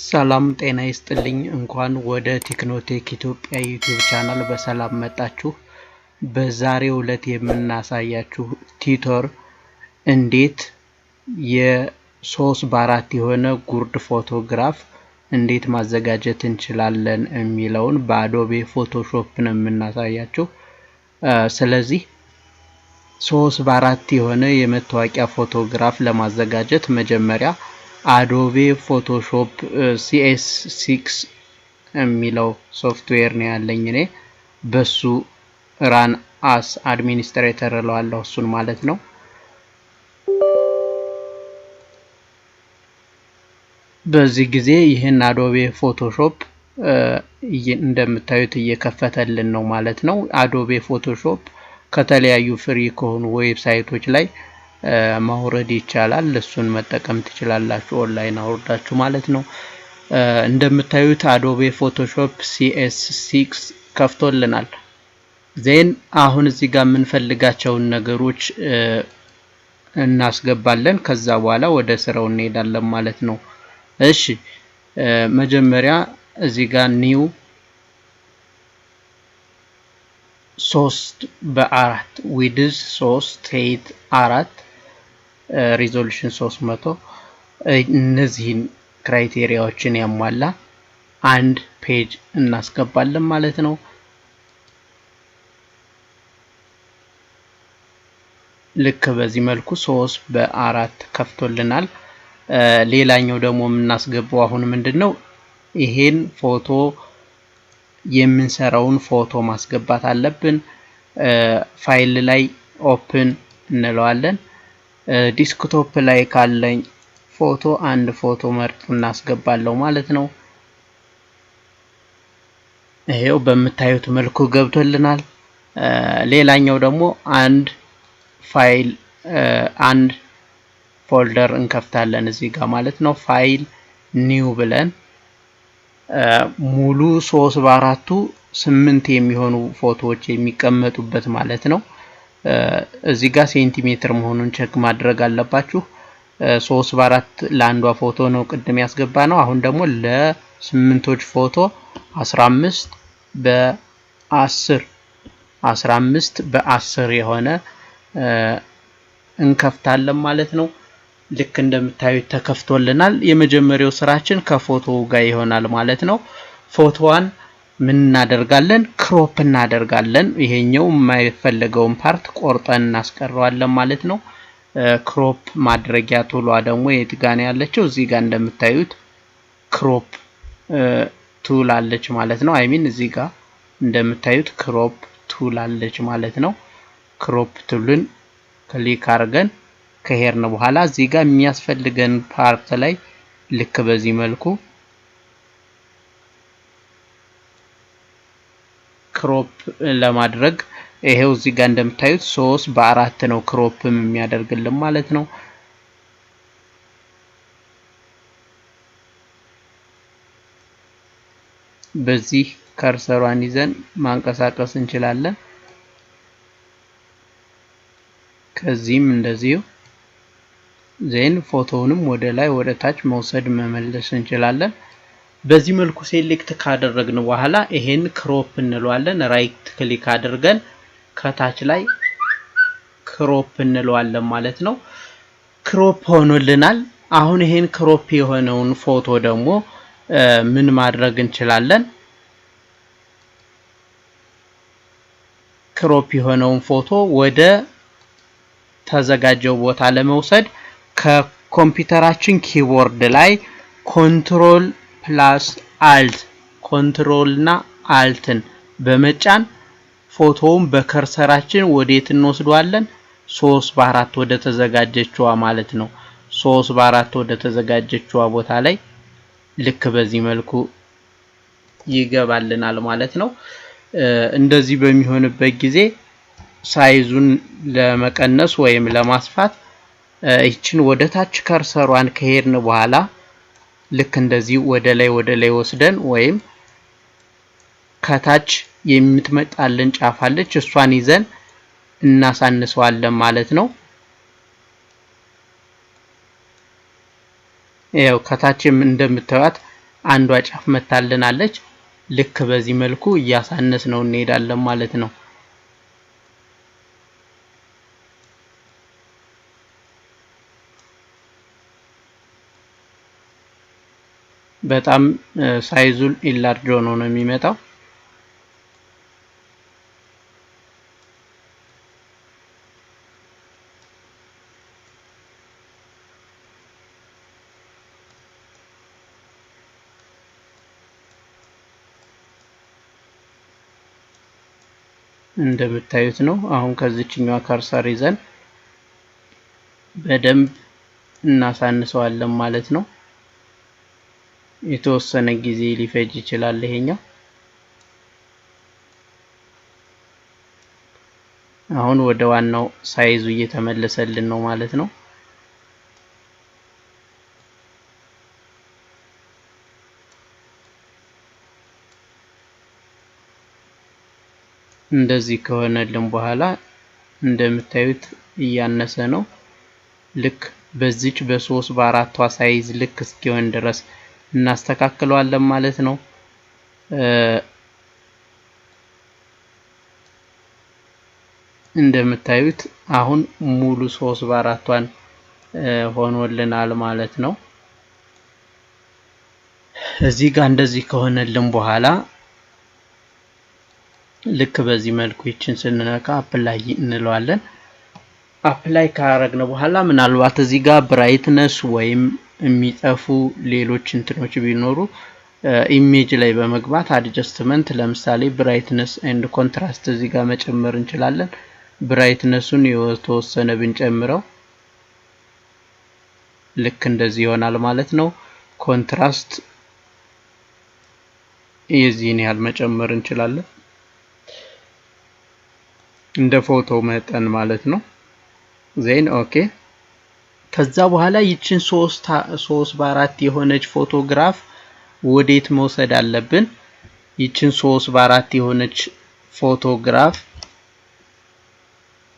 ሰላም ጤና ይስጥልኝ እንኳን ወደ ቴክኖቴክ ኢትዮጵያ ዩቲዩብ ቻናል በሰላም መጣችሁ። በዛሬው ዕለት የምናሳያችሁ ቲዩቶር እንዴት የ3x4 የሆነ ጉርድ ፎቶግራፍ እንዴት ማዘጋጀት እንችላለን የሚለውን በአዶቤ ፎቶሾፕ ነው የምናሳያችሁ። ስለዚህ 3x4 የሆነ የመታወቂያ ፎቶግራፍ ለማዘጋጀት መጀመሪያ አዶቤ ፎቶሾፕ CS6 የሚለው ሶፍትዌር ነው ያለኝ እኔ በሱ ራን አስ አድሚኒስትሬተር እለዋለሁ እሱን ማለት ነው። በዚህ ጊዜ ይሄን አዶቤ ፎቶሾፕ እንደምታዩት እየከፈተልን ነው ማለት ነው። አዶቤ ፎቶሾፕ ከተለያዩ ፍሪ ከሆኑ ዌብሳይቶች ላይ ማውረድ ይቻላል። እሱን መጠቀም ትችላላችሁ ኦንላይን አውርዳችሁ ማለት ነው። እንደምታዩት አዶቤ ፎቶሾፕ CS6 ከፍቶልናል። ዜን አሁን እዚህ ጋር የምንፈልጋቸውን ነገሮች እናስገባለን። ከዛ በኋላ ወደ ስራው እንሄዳለን ማለት ነው። እሺ መጀመሪያ እዚህ ጋር ኒው 3x4 ዊድዝ 3 height 4 ሪዞሉሽን 300 እነዚህን ክራይቴሪያዎችን ያሟላ አንድ ፔጅ እናስገባለን ማለት ነው። ልክ በዚህ መልኩ 3x4 ከፍቶልናል። ሌላኛው ደግሞ የምናስገባው አሁን ምንድነው ይሄን ፎቶ የምንሰራውን ፎቶ ማስገባት አለብን። ፋይል ላይ ኦፕን እንለዋለን። ዲስክቶፕ ላይ ካለኝ ፎቶ አንድ ፎቶ መርጥ እናስገባለው ማለት ነው። ይሄው በመታዩት መልኩ ገብቶልናል። ሌላኛው ደግሞ አንድ ፋይል አንድ ፎልደር እንከፍታለን እዚህ ጋር ማለት ነው። ፋይል ኒው ብለን ሙሉ 3x4 8 የሚሆኑ ፎቶዎች የሚቀመጡበት ማለት ነው። እዚህ ጋር ሴንቲሜትር መሆኑን ቼክ ማድረግ አለባችሁ። 3x4 ለአንዷ ፎቶ ነው ቅድም ያስገባ ነው። አሁን ደግሞ ለስምንቶች ፎቶ 15 በ10 የሆነ እንከፍታለን ማለት ነው። ልክ እንደምታዩት ተከፍቶልናል። የመጀመሪያው ስራችን ከፎቶው ጋር ይሆናል ማለት ነው። ፎቶዋን ምን እናደርጋለን? ክሮፕ እናደርጋለን። ይሄኛው የማይፈልገውን ፓርት ቆርጠን እናስቀረዋለን ማለት ነው። ክሮፕ ማድረጊያ ቱሏ ደግሞ የት ጋር ነው ያለችው? እዚህ ጋር እንደምታዩት ክሮፕ ቱል አለች ማለት ነው። ሚን እዚህ ጋር እንደምታዩት ክሮፕ ቱል አለች ማለት ነው። ክሮፕ ቱልን ክሊክ አድርገን ከሄርን በኋላ እዚህ ጋር የሚያስፈልገን ፓርት ላይ ልክ በዚህ መልኩ ክሮፕ ለማድረግ ይሄው እዚህ ጋር እንደምታዩት 3x4 ነው ክሮፕም የሚያደርግልን ማለት ነው። በዚህ ከርሰሯን ይዘን ማንቀሳቀስ እንችላለን። ከዚህም እንደዚሁ ዜን ፎቶውንም ወደ ላይ ወደ ታች መውሰድ መመለስ እንችላለን። በዚህ መልኩ ሴሌክት ካደረግን በኋላ ይሄን ክሮፕ እንለዋለን። ራይት ክሊክ አድርገን ከታች ላይ ክሮፕ እንለዋለን ማለት ነው። ክሮፕ ሆኖልናል። አሁን ይሄን ክሮፕ የሆነውን ፎቶ ደግሞ ምን ማድረግ እንችላለን? ክሮፕ የሆነውን ፎቶ ወደ ተዘጋጀው ቦታ ለመውሰድ ከኮምፒውተራችን ኪቦርድ ላይ ኮንትሮል ፕላስ አልት ኮንትሮልና አልትን በመጫን ፎቶውን በከርሰራችን ወዴት እንወስደዋለን? 3x4 ወደ ተዘጋጀችው ማለት ነው። 3x4 ወደ ተዘጋጀችው ቦታ ላይ ልክ በዚህ መልኩ ይገባልናል ማለት ነው። እንደዚህ በሚሆንበት ጊዜ ሳይዙን ለመቀነስ ወይም ለማስፋት እቺን ወደ ታች ከርሰሯን ከሄድን በኋላ ልክ እንደዚህ ወደ ላይ ወስደን ወይም ከታች የምትመጣልን ጫፍ አለች እሷን ይዘን እናሳንሰዋለን ማለት ነው። ይሄው ከታችም እንደምታዩት አንዷ ጫፍ መታልናለች። ልክ በዚህ መልኩ እያሳነስ ነው እንሄዳለን ማለት ነው። በጣም ሳይዙን ኢላርጅ ሆኖ ነው የሚመጣው። እንደምታዩት ነው። አሁን ከዚህኛው ከርሰር ይዘን በደንብ እናሳንሰዋለን ማለት ነው። የተወሰነ ጊዜ ሊፈጅ ይችላል ይሄኛው። አሁን ወደ ዋናው ሳይዙ እየተመለሰልን ነው ማለት ነው። እንደዚህ ከሆነልን በኋላ እንደምታዩት እያነሰ ነው። ልክ በዚች በ3 በ4ቷ ሳይዝ ልክ እስኪሆን ድረስ እናስተካክለዋለን ማለት ነው። እንደምታዩት አሁን ሙሉ 3 በ4ቷን ሆኖልናል ማለት ነው። እዚህ ጋር እንደዚህ ከሆነልን በኋላ ልክ በዚህ መልኩ ይችን ስንነካ አፕላይ እንለዋለን። አፕላይ ካረግነ በኋላ ምናልባት እዚህ ጋር ብራይትነስ ወይም የሚጠፉ ሌሎች እንትኖች ቢኖሩ ኢሜጅ ላይ በመግባት አድጀስትመንት ለምሳሌ ብራይትነስ ኤንድ ኮንትራስት እዚህ ጋር መጨመር እንችላለን። ብራይትነሱን የተወሰነ ብንጨምረው ልክ እንደዚህ ይሆናል ማለት ነው። ኮንትራስት የዚህን ያህል መጨመር እንችላለን እንደ ፎቶ መጠን ማለት ነው። ዜን ኦኬ። ከዛ በኋላ ይችን 3 በ4 የሆነች ፎቶግራፍ ወዴት መውሰድ አለብን? ይችን 3 በ4 የሆነች ፎቶግራፍ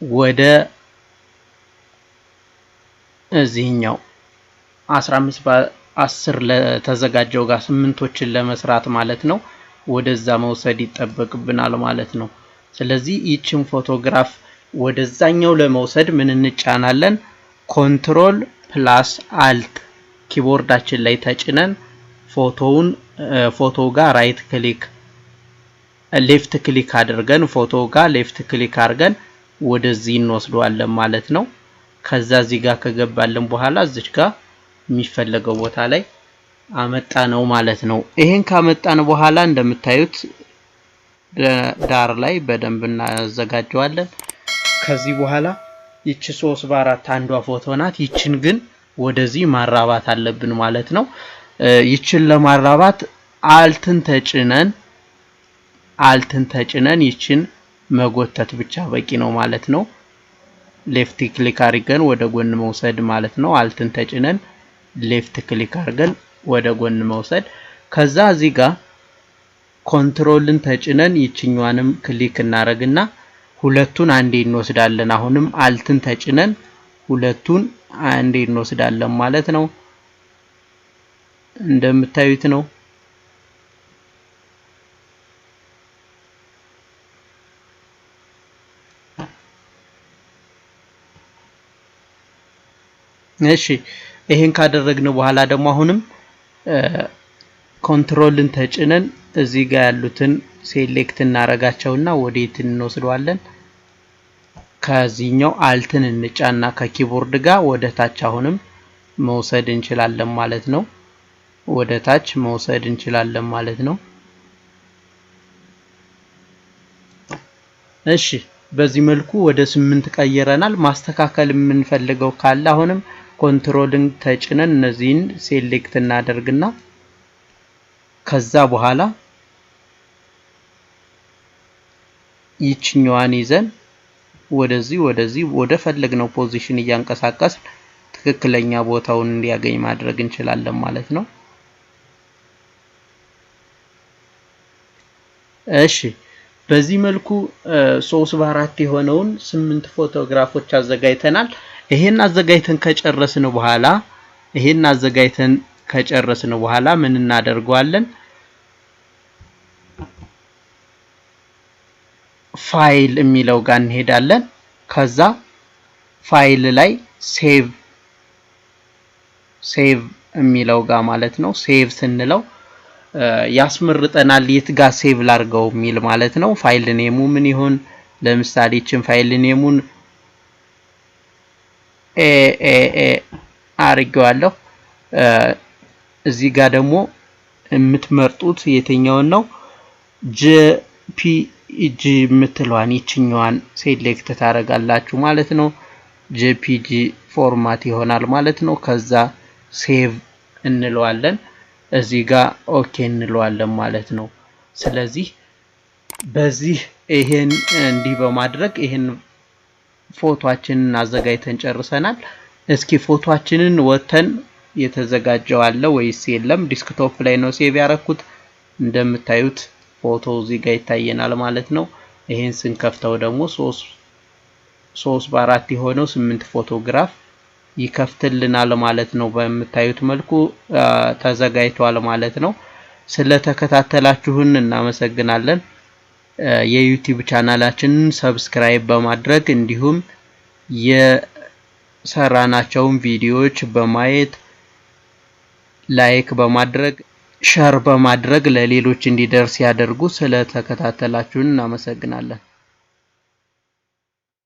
ወደ እዚህኛው 15 በ10 ለተዘጋጀው ጋር 8ቶችን ለመስራት ማለት ነው ወደዛ መውሰድ ይጠበቅብናል ማለት ነው። ስለዚህ ይችን ፎቶግራፍ ወደዛኛው ለመውሰድ ምን እንጫናለን? ኮንትሮል ፕላስ አልት ኪቦርዳችን ላይ ተጭነን ፎቶው ጋር ራይት ክሊክ ሌፍት ክሊክ አድርገን ፎቶው ጋር ሌፍት ክሊክ አድርገን ወደዚህ እንወስደዋለን ማለት ነው። ከዛ እዚህ ጋር ከገባልን በኋላ እዚች ጋር የሚፈለገው ቦታ ላይ አመጣ ነው ማለት ነው። ይሄን ካመጣን በኋላ እንደምታዩት ዳር ላይ በደንብ እናዘጋጀዋለን። ከዚህ በኋላ ይቺ 3 በ4 አንዷ ፎቶ ናት። ይችን ግን ወደዚህ ማራባት አለብን ማለት ነው። ይችን ለማራባት አልትን ተጭነን ይችን መጎተት ብቻ በቂ ነው ማለት ነው። ሌፍት ክሊክ አድርገን ወደ ጎን መውሰድ ማለት ነው። አልትን ተጭነን ሌፍት ክሊክ አድርገን ወደ ጎን መውሰድ። ከዛ እዚህ ጋር ኮንትሮልን ተጭነን ይችኛዋንም ክሊክ እናረግና ሁለቱን አንዴ እንወስዳለን። አሁንም አልትን ተጭነን ሁለቱን አንዴ እንወስዳለን ማለት ነው። እንደምታዩት ነው። እሺ ይሄን ካደረግን በኋላ ደግሞ አሁንም ኮንትሮልን ተጭነን እዚህ ጋር ያሉትን ሴሌክት እናረጋቸውና ወዴት እንወስደዋለን? ከዚህኛው አልትን እንጫና ከኪቦርድ ጋር ወደ ታች አሁንም መውሰድ እንችላለን ማለት ነው። ወደ ታች መውሰድ እንችላለን ማለት ነው። እሺ በዚህ መልኩ ወደ 8 ቀይረናል። ማስተካከል የምንፈልገው ካለ አሁንም ኮንትሮልን ተጭነን እነዚህን ሴሌክት እናደርግና ከዛ በኋላ ይችኛዋን ይዘን ወደዚህ ወደ ፈለግነው ፖዚሽን እያንቀሳቀስ ትክክለኛ ቦታውን እንዲያገኝ ማድረግ እንችላለን ማለት ነው። እሺ በዚህ መልኩ 3 በ4 የሆነውን 8 ፎቶግራፎች አዘጋጅተናል። ይሄን አዘጋጅተን ከጨረስን በኋላ ይሄን አዘጋጅተን ከጨረስን በኋላ ምን እናደርጋለን? ፋይል የሚለው ጋር እንሄዳለን። ከዛ ፋይል ላይ ሴቭ የሚለው ጋር ማለት ነው። ሴቭ ስንለው ያስመርጠናል የት ጋር ሴቭ ላርገው የሚል ማለት ነው። ፋይል ኔሙ ምን ይሁን? ለምሳሌ እቺን ፋይል ኔሙን አርጌዋለሁ። እዚህ ጋር ደግሞ የምትመርጡት የትኛውን ነው? ጄፒጂ የምትለዋን ይችኛዋን ሴሌክት ታደርጋላችሁ ማለት ነው። ጄፒጂ ፎርማት ይሆናል ማለት ነው። ከዛ ሴቭ እንለዋለን። እዚህ ጋር ኦኬ እንለዋለን ማለት ነው። ስለዚህ በዚህ ይሄን እንዲህ በማድረግ ይሄን ፎቶአችንን አዘጋጅተን ጨርሰናል። እስኪ ፎቶአችንን ወተን የተዘጋጀው አለ ወይስ የለም? ዲስክቶፕ ላይ ነው ሴቭ ያረኩት። እንደምታዩት ፎቶ እዚህ ጋር ይታየናል ማለት ነው። ይሄን ስንከፍተው ደግሞ 3 በ4 የሆነው 8 ፎቶግራፍ ይከፍትልናል ማለት ነው። በምታዩት መልኩ ተዘጋጅቷል ማለት ነው። ስለተከታተላችሁን እናመሰግናለን። የዩቲዩብ ቻናላችንን ሰብስክራይብ በማድረግ እንዲሁም የሰራናቸውን ቪዲዮዎች በማየት ላይክ በማድረግ ሼር በማድረግ ለሌሎች እንዲደርስ ያደርጉ። ስለተከታተላችሁን እናመሰግናለን።